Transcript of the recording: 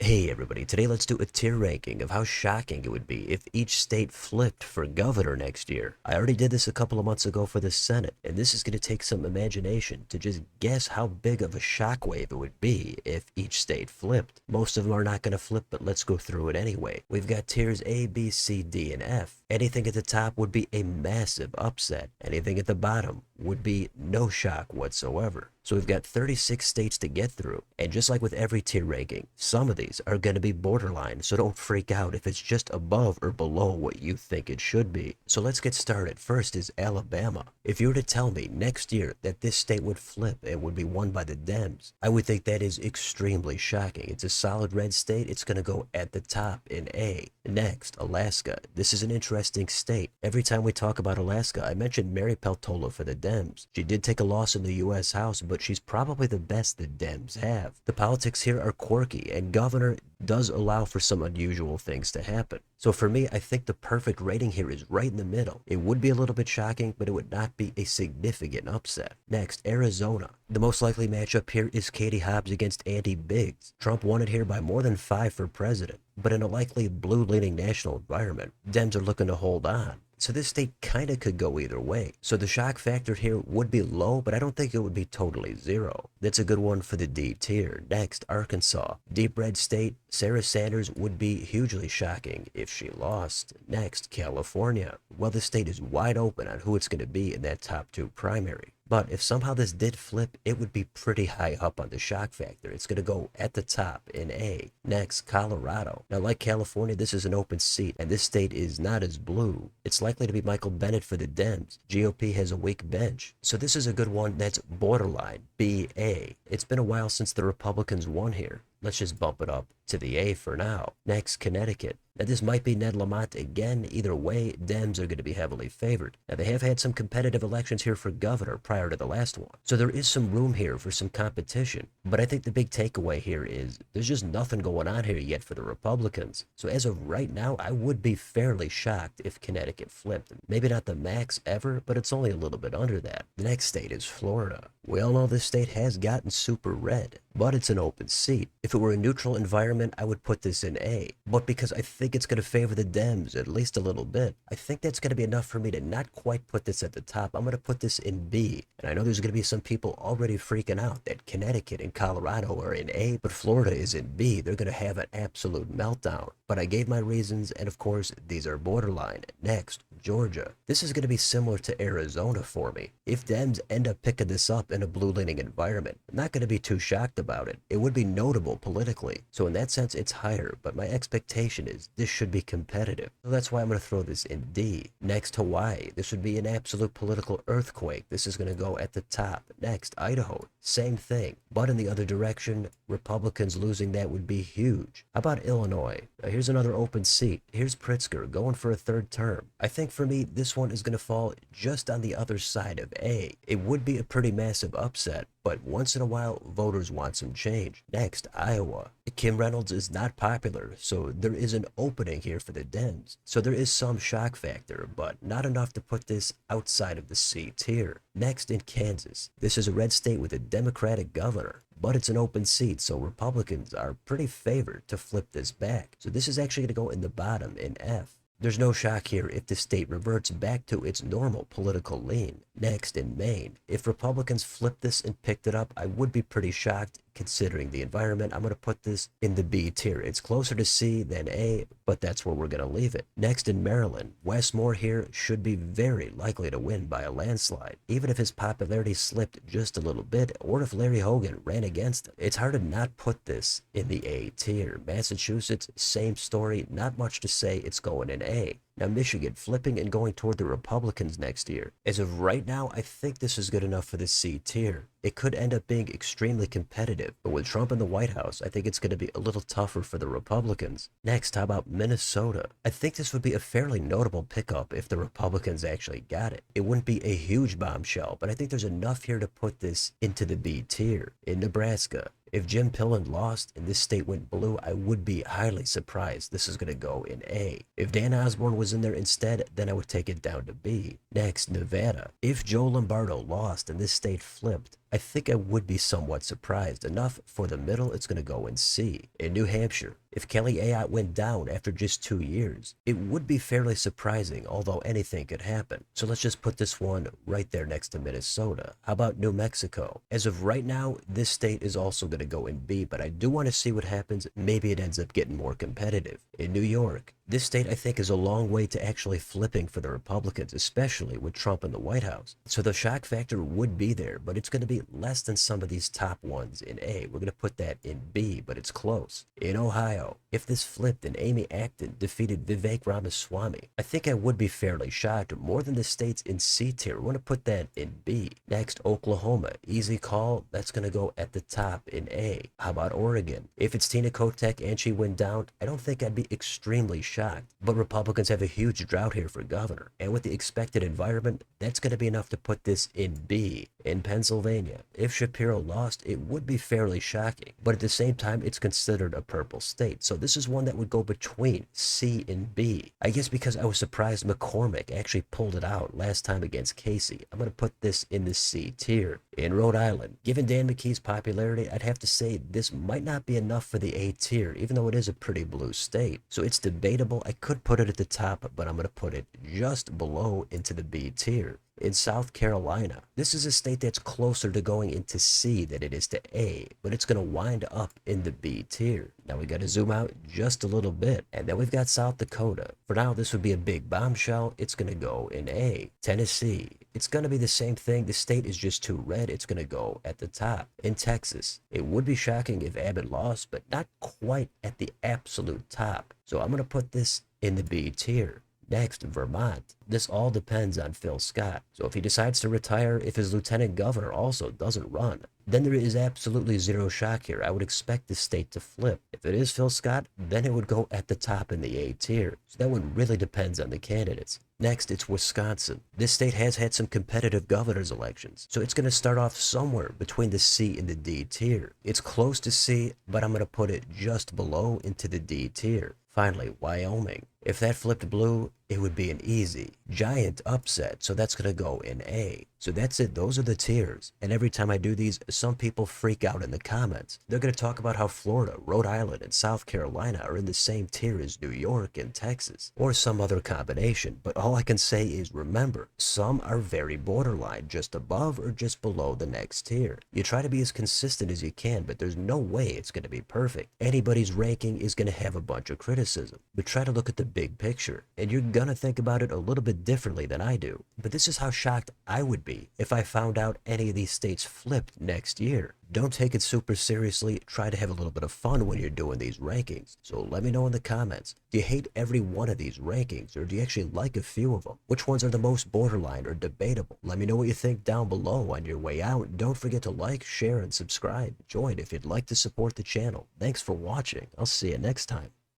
Hey everybody, today let's do a tier ranking of how shocking it would be if each state flipped for governor next year. I already did this a couple of months ago for the Senate, and this is going to take some imagination to just guess how big of a shockwave it would be if each state flipped. Most of them are not going to flip, but let's go through it anyway. We've got tiers A, B, C, D, and F. Anything at the top would be a massive upset. Anything at the bottom would be no shock whatsoever. So we've got 36 states to get through, and just like with every tier ranking, some of these are going to be borderline, so don't freak out if it's just above or below what you think it should be. So let's get started. First is Alabama. If you were to tell me next year that this state would flip and would be won by the Dems, I would think that is extremely shocking. It's a solid red state. It's going to go at the top in A. Next, Alaska. This is an interesting state. Every time we talk about Alaska, I mentioned Mary Peltola for the Dems. She did take a loss in the U.S. House, but she's probably the best the Dems have. The politics here are quirky, and governor does allow for some unusual things to happen. So for me, I think the perfect rating here is right in the middle. It would be a little bit shocking, but it would not be a significant upset. Next, Arizona. The most likely matchup here is Katie Hobbs against Andy Biggs. Trump won it here by more than 5 for president, but in a likely blue-leaning national environment, Dems are looking to hold on. So this state kind of could go either way. So the shock factor here would be low, but I don't think it would be totally zero. That's a good one for the D tier. Next, Arkansas. Deep red state. Sarah Sanders would be hugely shocking if she lost. Next, California. Well, the state is wide open on who it's going to be in that top 2 primary. But if somehow this did flip, it would be pretty high up on the shock factor. It's going to go at the top in A. Next, Colorado. Now, like California, this is an open seat, and this state is not as blue. It's likely to be Michael Bennet for the Dems. GOP has a weak bench. So this is a good one that's borderline BA. It's been a while since the Republicans won here. Let's just bump it up to the A for now. Next, Connecticut. Now, this might be Ned Lamont again. Either way, Dems are going to be heavily favored. Now, they have had some competitive elections here for governor prior to the last one, so there is some room here for some competition. But I think the big takeaway here is there's just nothing going on here yet for the Republicans. So as of right now, I would be fairly shocked if Connecticut flipped. Maybe not the max ever, but it's only a little bit under that. The next state is Florida. We all know this state has gotten super red, but it's an open seat. If it were a neutral environment, I would put this in A. But because I think it's going to favor the Dems at least a little bit, I think that's going to be enough for me to not quite put this at the top. I'm going to put this in B. And I know there's going to be some people already freaking out that Connecticut and Colorado are in A, but Florida is in B. They're going to have an absolute meltdown. But I gave my reasons, and of course, these are borderline. Next, Georgia. This is going to be similar to Arizona for me. If Dems end up picking this up in a blue-leaning environment, I'm not going to be too shocked about it. It would be notable politically. So in that sense, it's higher, but my expectation is this should be competitive. So that's why I'm going to throw this in D. Next, Hawaii. This would be an absolute political earthquake. This is going to go at the top. Next, Idaho. Same thing, but in the other direction, Republicans losing that would be huge. How about Illinois? Now here's another open seat. Here's Pritzker going for a 3rd term. I think for me, this one is going to fall just on the other side of A. It would be a pretty massive upset, but once in a while, voters want some change. Next, Iowa. Kim Reynolds is not popular, so there is an opening here for the Dems. So there is some shock factor, but not enough to put this outside of the C tier. Next, in Kansas. This is a red state with a Democratic governor, but it's an open seat, so Republicans are pretty favored to flip this back. So this is actually going to go in the bottom in F. There's no shock here if the state reverts back to its normal political lean. Next, in Maine. If Republicans flipped this and picked it up, I would be pretty shocked considering the environment. I'm going to put this in the B tier. It's closer to C than A, but that's where we're going to leave it. Next, in Maryland. Wes Moore here should be very likely to win by a landslide, even if his popularity slipped just a little bit, or if Larry Hogan ran against him. It's hard to not put this in the A tier. Massachusetts, same story. Not much to say. It's going in A. Now, Michigan flipping and going toward the Republicans next year. As of right now, I think this is good enough for the C tier. It could end up being extremely competitive, but with Trump in the White House, I think it's going to be a little tougher for the Republicans. Next, how about Minnesota? I think this would be a fairly notable pickup if the Republicans actually got it. It wouldn't be a huge bombshell, but I think there's enough here to put this into the B tier. In Nebraska, if Jim Pillen lost and this state went blue, I would be highly surprised. This is going to go in A. If Dan Osborne was in there instead, then I would take it down to B. Next, Nevada. If Joe Lombardo lost and this state flipped, I think I would be somewhat surprised. Enough for the middle, it's going to go in C. In New Hampshire, if Kelly Ayotte went down after just 2 years, it would be fairly surprising, although anything could happen. So let's just put this one right there next to Minnesota. How about New Mexico? As of right now, this state is also going to go in B, but I do want to see what happens. Maybe it ends up getting more competitive. In New York, this state I think is a long way to actually flipping for the Republicans, especially with Trump in the White House. So the shock factor would be there, but it's going to be less than some of these top ones in A. We're going to put that in B, but it's close. In Ohio, if this flipped and Amy Acton defeated Vivek Ramaswamy, I think I would be fairly shocked. More than the states in C tier, we're going to put that in B. Next, Oklahoma, easy call. That's going to go at the top in A. How about Oregon? If it's Tina Kotek and she went down, I don't think I'd be extremely shocked. But Republicans have a huge drought here for governor, and with the expected environment, that's going to be enough to put this in B. In Pennsylvania, if Shapiro lost, it would be fairly shocking, but at the same time, it's considered a purple state. So this is one that would go between C and B. I guess because I was surprised McCormick actually pulled it out last time against Casey, I'm going to put this in the C tier. In Rhode Island, given Dan McKee's popularity, I'd have to say this might not be enough for the A tier, even though it is a pretty blue state. So it's debatable. I could put it at the top, but I'm going to put it just below into the B tier. In South Carolina, this is a state that's closer to going into C than it is to A, but it's going to wind up in the B tier. Now we got to zoom out just a little bit, and then we've got South Dakota. For now, this would be a big bombshell. It's going to go in A. Tennessee, it's going to be the same thing. The state is just too red. It's going to go at the top. In Texas, it would be shocking if Abbott lost, but not quite at the absolute top. So I'm going to put this in the B tier. Next, Vermont. This all depends on Phil Scott. So if he decides to retire, if his lieutenant governor also doesn't run, then there is absolutely zero shock here. I would expect the state to flip. If it is Phil Scott, then it would go at the top in the A tier. So that one really depends on the candidates. Next, it's Wisconsin. This state has had some competitive governor's elections, so it's going to start off somewhere between the C and the D tier. It's close to C, but I'm going to put it just below into the D tier. Finally, Wyoming. If that flipped blue, it would be an easy, giant upset, so that's going to go in A. So that's it. Those are the tiers. And every time I do these, some people freak out in the comments. They're going to talk about how Florida, Rhode Island, and South Carolina are in the same tier as New York and Texas, or some other combination. But all I can say is remember, some are very borderline, just above or just below the next tier. You try to be as consistent as you can, but there's no way it's going to be perfect. Anybody's ranking is going to have a bunch of criticism, but try to look at the big picture, and you're going to think about it a little bit differently than I do. But this is how shocked I would be if I found out any of these states flipped next year. Don't take it super seriously. Try to have a little bit of fun when you're doing these rankings. So let me know in the comments. Do you hate every one of these rankings, or do you actually like a few of them? Which ones are the most borderline or debatable? Let me know what you think down below on your way out. Don't forget to like, share, and subscribe. Join if you'd like to support the channel. Thanks for watching. I'll see you next time.